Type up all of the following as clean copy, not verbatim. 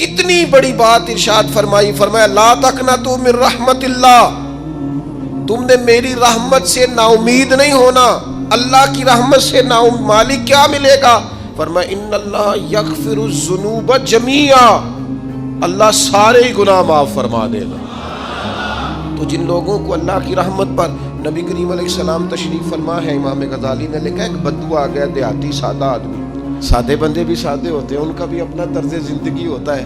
کتنی بڑی بات ارشاد فرمائی، فرمایا لا تقنطوا من رحمت اللہ، تم نے میری رحمت سے نا امید نہیں ہونا۔ اللہ کی رحمت سے نا مالک کیا ملے گا؟ فرمایا ان اللہ یغفر الذنوب جمیعا، اللہ سارے گناہ معاف فرما دے گا۔ تو جن لوگوں کو اللہ کی رحمت پر نبی کریم علیہ السلام تشریف فرما ہے، امام غزالی نے لکھا ایک بدو آ گیا، دیہاتی سادہ آدمی، سادے بندے بھی سادے ہوتے ہیں، ان کا بھی اپنا طرز زندگی ہوتا ہے۔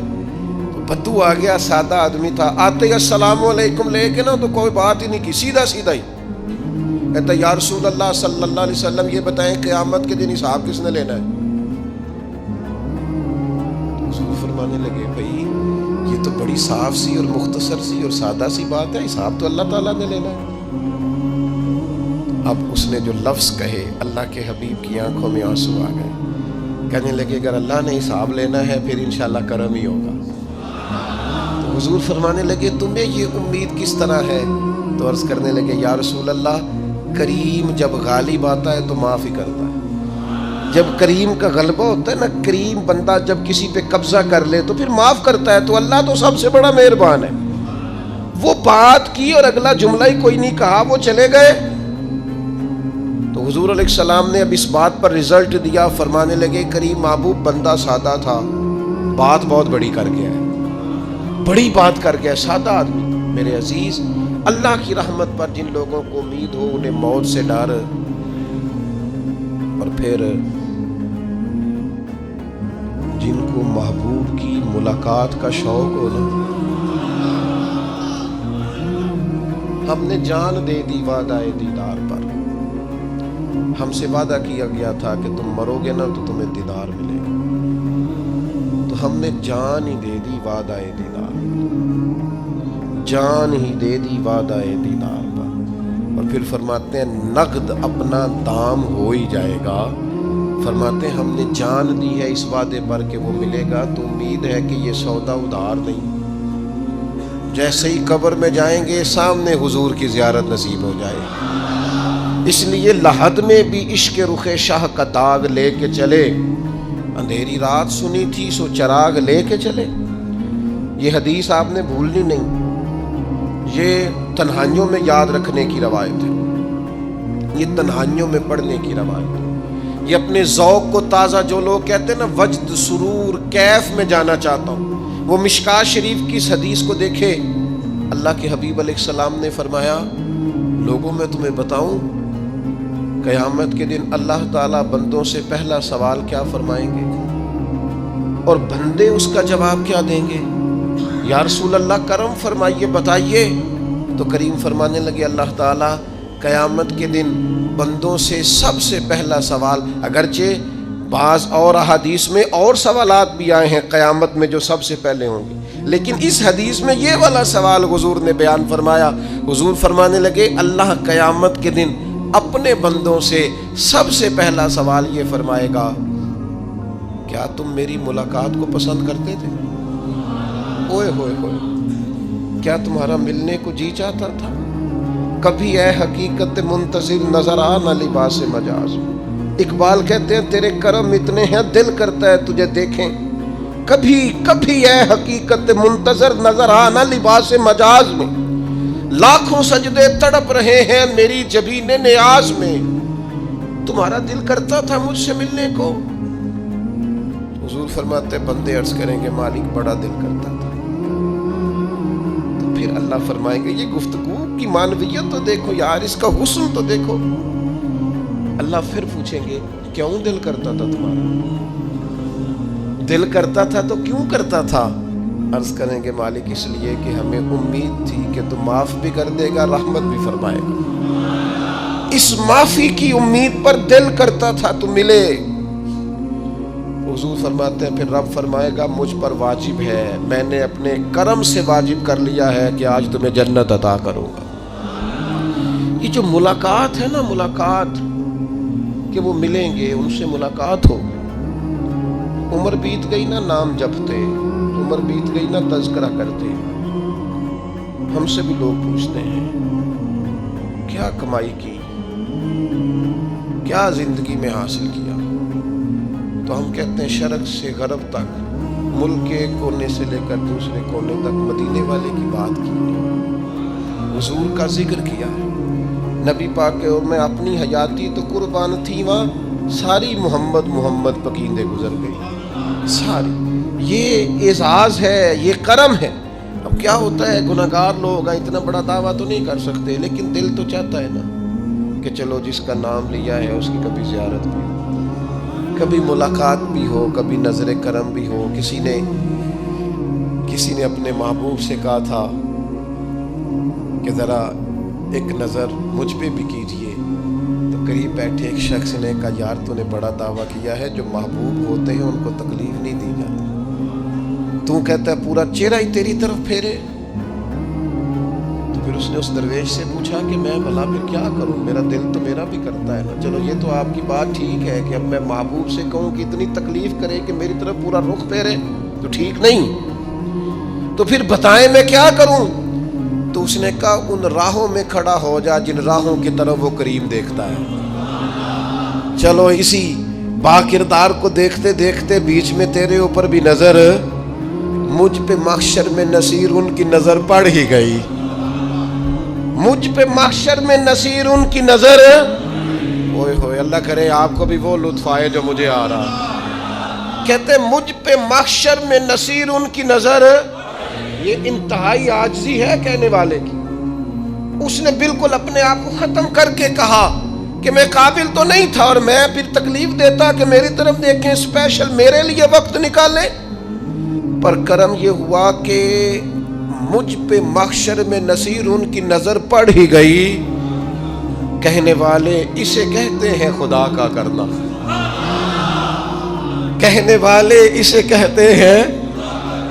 تو بدو آ گیا، سادہ آدمی تھا، آتے ہی السلام علیکم لے کے نا تو کوئی بات ہی نہیں کی، سیدھا سیدھا ہی کہتا یا رسول اللہ صلی اللہ علیہ وسلم یہ بتائیں قیامت کے دن حساب کس نے لینا ہے؟ حضور فرمانے لگے بھائی یہ تو بڑی صاف سی اور مختصر سی اور سادہ سی بات ہے، حساب تو اللہ تعالیٰ نے لینا ہے۔ اب اس نے جو لفظ کہے اللہ کے حبیب کی آنکھوں میں آنسو آ گئے، کہنے لگے اگر اللہ نے حساب لینا ہے پھر انشاءاللہ کرم ہی ہوگا۔ تو حضور فرمانے لگے تمہیں یہ امید کس طرح ہے؟ تو عرض کرنے لگے یا رسول اللہ کریم جب غالب آتا ہے تو معاف ہی کرتا ہے۔ جب کریم کا غلبہ ہوتا ہے نا، کریم بندہ جب کسی پہ قبضہ کر لے تو پھر معاف کرتا ہے، تو اللہ تو سب سے بڑا مہربان ہے۔ وہ بات کی اور اگلا جملہ ہی کوئی نہیں کہا، وہ چلے گئے۔ تو حضور علیہ السلام نے اب اس بات پر رزلٹ دیا، فرمانے لگے کریم محبوب بندہ سادہ تھا، بات بہت بڑی کر گیا ہے، بڑی بات کر گیا، سادہ آدمی۔ میرے عزیز، اللہ کی رحمت پر جن لوگوں کو امید ہو، انہیں موت سے ڈر اور پھر جن کو محبوب کی ملاقات کا شوق ہو نا، ہم نے جان دے دی وعدہ دیدار پر، ہم سے وعدہ کیا گیا تھا کہ تم مرو گے نا تو تمہیں دیدار ملے گا، تو ہم نے جان ہی دے دی وعدہ دیدار پر، جان ہی دے دی وعدہ دیدار پر۔ اور پھر فرماتے ہیں نقد اپنا دام ہو ہی جائے گا، فرماتے ہیں ہم نے جان دی ہے اس وعدے پر کہ وہ ملے گا، تو امید ہے کہ یہ سودا ادھار نہیں، جیسے ہی قبر میں جائیں گے سامنے حضور کی زیارت نصیب ہو جائے گی۔ اس لیے لحد میں بھی عشق رخ شاہ کا داغ لے کے چلے، اندھیری رات سنی تھی سو چراغ لے کے چلے۔ یہ حدیث آپ نے بھولنی نہیں، یہ تنہائیوں میں یاد رکھنے کی روایت ہے، یہ تنہائیوں میں پڑھنے کی روایت ہے۔ یہ اپنے ذوق کو تازہ، جو لوگ کہتے ہیں نا وجد سرور کیف میں جانا چاہتا ہوں، وہ مشکات شریف کی اس حدیث کو دیکھے۔ اللہ کے حبیب علیہ السلام نے فرمایا لوگوں میں تمہیں بتاؤں قیامت کے دن اللہ تعالیٰ بندوں سے پہلا سوال کیا فرمائیں گے اور بندے اس کا جواب کیا دیں گے؟ یا رسول اللہ کرم فرمائیے، بتائیے۔ تو کریم فرمانے لگے اللہ تعالیٰ قیامت کے دن بندوں سے سب سے پہلا سوال، اگرچہ بعض اور احادیث میں اور سوالات بھی آئے ہیں قیامت میں جو سب سے پہلے ہوں گے، لیکن اس حدیث میں یہ والا سوال حضور نے بیان فرمایا۔ حضور فرمانے لگے اللہ قیامت کے دن اپنے بندوں سے سب سے پہلا سوال یہ فرمائے گا کیا تم میری ملاقات کو پسند کرتے تھے؟ اوئے ہوئے ہوئے، کیا تمہارا ملنے کو جی چاہتا تھا؟ کبھی اے حقیقت منتظر نظر آ نہ لباس مجاز۔ اقبال کہتے ہیں تیرے کرم اتنے ہیں دل کرتا ہے تجھے دیکھیں، کبھی کبھی اے حقیقت منتظر نظر آ نہ لباس مجاز میں، لاکھوں سجدے تڑپ رہے ہیں میری جبین نیاز میں، تمہارا دل کرتا تھا مجھ سے ملنے کو؟ حضور فرماتے بندے عرض کریں گے مالک بڑا دل کرتا تھا۔ تو پھر اللہ فرمائیں گے یہ گفتگو کی معنویت تو دیکھو یار، اس کا حسن تو دیکھو۔ اللہ پھر پوچھیں گے کیوں دل کرتا تھا تمہارا؟ دل کرتا تھا تو کیوں کرتا تھا؟ عرض کریں گے مالک اس لیے کہ ہمیں امید تھی کہ تو معاف بھی کر دے گا، رحمت بھی فرمائے گا، اس معافی کی امید پر دل کرتا تھا تو ملے۔ حضور فرماتے ہیں پھر رب فرمائے گا مجھ پر واجب ہے، میں نے اپنے کرم سے واجب کر لیا ہے کہ آج تمہیں جنت عطا کروں گا۔ یہ جو ملاقات ہے نا، ملاقات کہ وہ ملیں گے، ان سے ملاقات ہو۔ عمر بیت گئی نا نام جپتے، عمر بیت گئی نا تذکرہ کرتے، ہم سے بھی لوگ پوچھتے ہیں کیا کمائی کی، کیا زندگی میں حاصل کیا، تو ہم کہتے ہیں شرق سے غرب تک ملک کے ایک کونے سے لے کر دوسرے کونے تک مدینے والے کی بات کی ہے، حضور کا ذکر کیا ہے۔ نبی پاک کے اور میں اپنی حیاتی تو قربان تھی، وہاں ساری محمد محمد پکیندے گزر گئی ساری۔ یہ اعزاز ہے، یہ کرم ہے۔ اب کیا ہوتا ہے، گناہگار لوگ ہیں، اتنا بڑا دعویٰ تو نہیں کر سکتے، لیکن دل تو چاہتا ہے نا کہ چلو جس کا نام لیا ہے اس کی کبھی زیارت بھی ہو، کبھی ملاقات بھی ہو، کبھی نظر کرم بھی ہو۔ کسی نے اپنے محبوب سے کہا تھا کہ ذرا ایک نظر مجھ پہ بھی کیجئے، تو قریب بیٹھے ایک شخص نے کہا یار تو نے بڑا دعویٰ کیا ہے، جو محبوب ہوتے ہیں ان کو تکلیف نہیں دی جاتی، تو کہتا ہے پورا چہرہ ہی تیری طرف پھیرے۔ تو پھر اس نے اس درویش سے پوچھا کہ میں بھلا پھر کیا کروں، میرا دل تو میرا بھی کرتا ہے نا، چلو یہ تو آپ کی بات ٹھیک ہے کہ اب میں محبوب سے کہوں کہ اتنی تکلیف کرے کہ میری طرف پورا رخ پھیرے تو ٹھیک نہیں، تو پھر بتائیں میں کیا کروں؟ تو اس نے کہا ان راہوں میں کھڑا ہو جا جن راہوں کی طرف وہ کریم دیکھتا ہے۔ چلو اسی با کردار کو دیکھتے دیکھتے بیچ میں تیرے اوپر بھی نظر، مجھ پہ محشر میں نصیر ان کی نظر پڑ ہی گئی، مجھ پہ محشر میں نصیر ان کی نظر، اوئے ہوئے اللہ کرے آپ کو بھی وہ لطف آئے جو مجھے آ رہا۔ کہتے مجھ پہ محشر میں نصیر ان کی نظر، یہ انتہائی عاجزی ہے کہنے والے کی۔ اس نے بالکل اپنے آپ کو ختم کر کے کہا کہ میں قابل تو نہیں تھا، اور میں پھر تکلیف دیتا کہ میری طرف دیکھیں، اسپیشل میرے لیے وقت نکالیں۔ پر کرم یہ ہوا کہ مجھ پہ محشر میں نصیر ان کی نظر پڑ ہی گئی۔ کہنے والے اسے کہتے ہیں خدا کا کرنا، کہنے والے اسے کہتے ہیں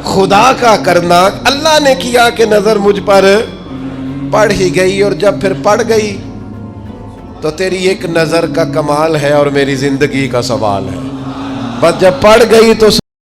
خدا کا کرنا۔ اللہ نے کیا کہ نظر مجھ پر پڑ ہی گئی، اور جب پھر پڑ گئی تو تیری ایک نظر کا کمال ہے اور میری زندگی کا سوال ہے، بس جب پڑ گئی تو